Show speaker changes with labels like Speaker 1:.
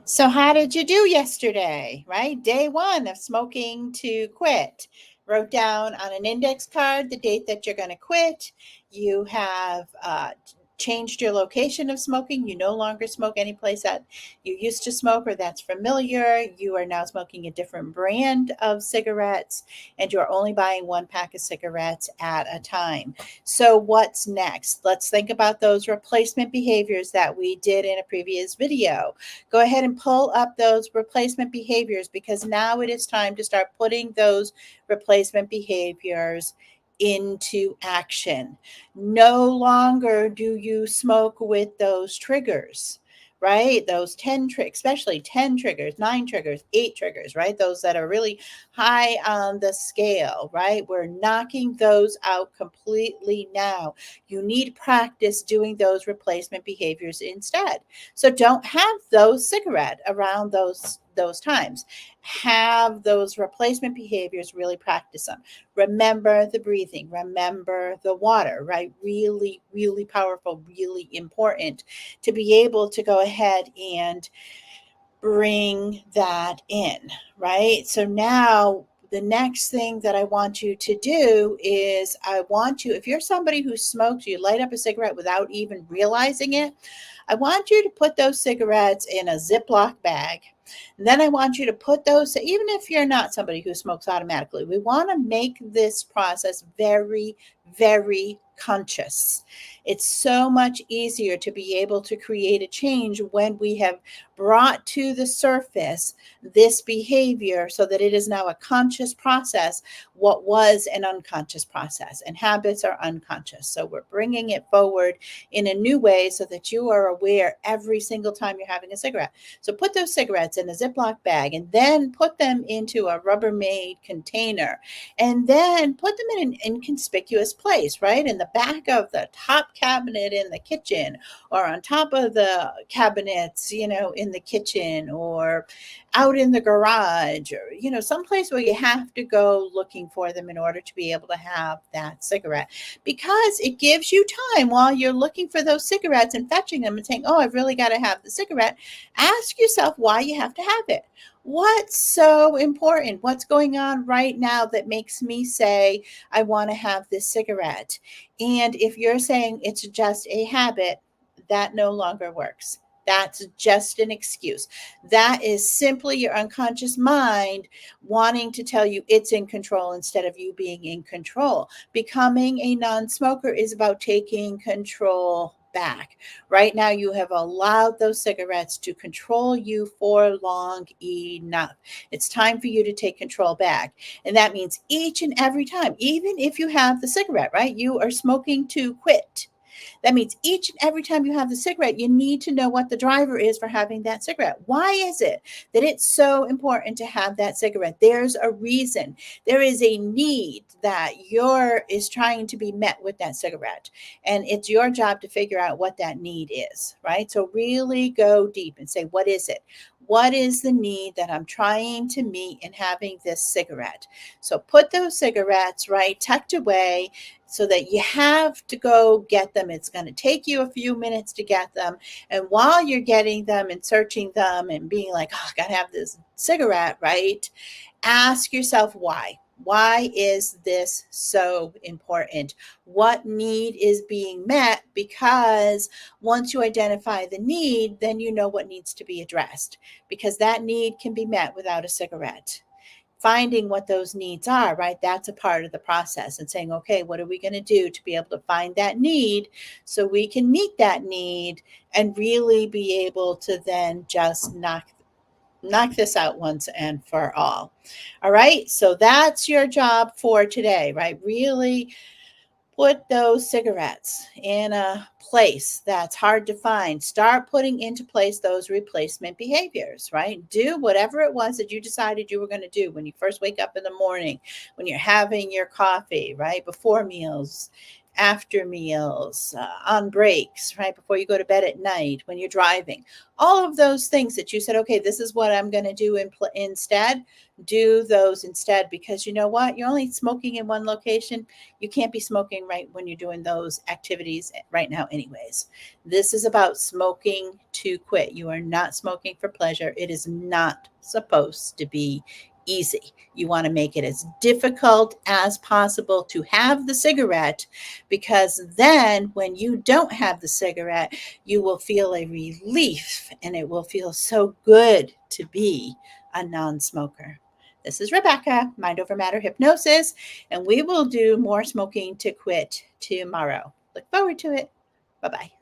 Speaker 1: So, how did you do yesterday, right? Day one of smoking to quit. Wrote down on an index card the date that you're going to quit. You have changed your location of smoking. You no longer smoke any place that you used to smoke or that's familiar. You are now smoking a different brand of cigarettes, and you're only buying one pack of cigarettes at a time. So, what's next? Let's think about those replacement behaviors that we did in a previous video. Go ahead and pull up those replacement behaviors because now it is time to start putting those replacement behaviors into action. No longer do you smoke with those triggers, right? Those 10 triggers, especially 10 triggers, 9 triggers, 8 triggers, right? Those that are really high on the scale, right? We're knocking those out completely now. You need practice doing those replacement behaviors instead. So don't have those cigarette around those times. Have those replacement behaviors, really practice them. Remember the breathing, remember the water, right? Really, really powerful, really important to be able to go ahead and bring that in, right? So now the next thing that I want you to do is I want you, if you're somebody who smokes, you light up a cigarette without even realizing it, I want you to put those cigarettes in a Ziploc bag. And then I want you to put those, even if you're not somebody who smokes automatically, we want to make this process very, very conscious. It's so much easier to be able to create a change when we have brought to the surface this behavior so that it is now a conscious process, what was an unconscious process. And habits are unconscious. So we're bringing it forward in a new way so that you are aware every single time you're having a cigarette. So put those cigarettes in a Ziploc bag and then put them into a Rubbermaid container and then put them in an inconspicuous place, right? In the back of the top cabinet in the kitchen or on top of the cabinets, in the kitchen or out in the garage or, someplace where you have to go looking for them in order to be able to have that cigarette because it gives you time while you're looking for those cigarettes and fetching them and saying, oh, I've really got to have the cigarette. Ask yourself why you have to have it. What's so important? What's going on right now that makes me say, I want to have this cigarette? And if you're saying it's just a habit, that no longer works. That's just an excuse. That is simply your unconscious mind wanting to tell you it's in control instead of you being in control. Becoming a non smoker is about taking control back. Right now, you have allowed those cigarettes to control you for long enough. It's time for you to take control back. And that means each and every time, even if you have the cigarette, right? You are smoking to quit. That means each and every time you have the cigarette, you need to know what the driver is for having that cigarette. Why is it that it's so important to have that cigarette? There's a reason. There is a need that your is trying to be met with that cigarette. And it's your job to figure out what that need is, right? So really go deep and say, what is it? What is the need that I'm trying to meet in having this cigarette? So put those cigarettes, right, tucked away so that you have to go get them. It's going to take you a few minutes to get them. And while you're getting them and searching them and being like, oh, I got to have this cigarette, right? Ask yourself why. Why is this so important? What need is being met? Because once you identify the need, then you know what needs to be addressed because that need can be met without a cigarette. Finding what those needs are, right? That's a part of the process and saying, okay, what are we going to do to be able to find that need so we can meet that need and really be able to then just knock this out once and for all. All right. So that's your job for today, right? Really put those cigarettes in a place that's hard to find. Start putting into place those replacement behaviors, right? Do whatever it was that you decided you were going to do when you first wake up in the morning, when you're having your coffee, right? Before meals, after meals, on breaks, right? Before you go to bed at night, when you're driving, all of those things that you said, okay, this is what I'm going to do instead, do those instead, because you know what? You're only smoking in one location. You can't be smoking right when you're doing those activities right now, anyways. This is about smoking to quit. You are not smoking for pleasure. It is not supposed to be easy. You want to make it as difficult as possible to have the cigarette, because then when you don't have the cigarette, you will feel a relief and it will feel so good to be a non smoker. This is Rebecca, Mind Over Matter Hypnosis, and we will do more smoking to quit tomorrow. Look forward to it. Bye bye.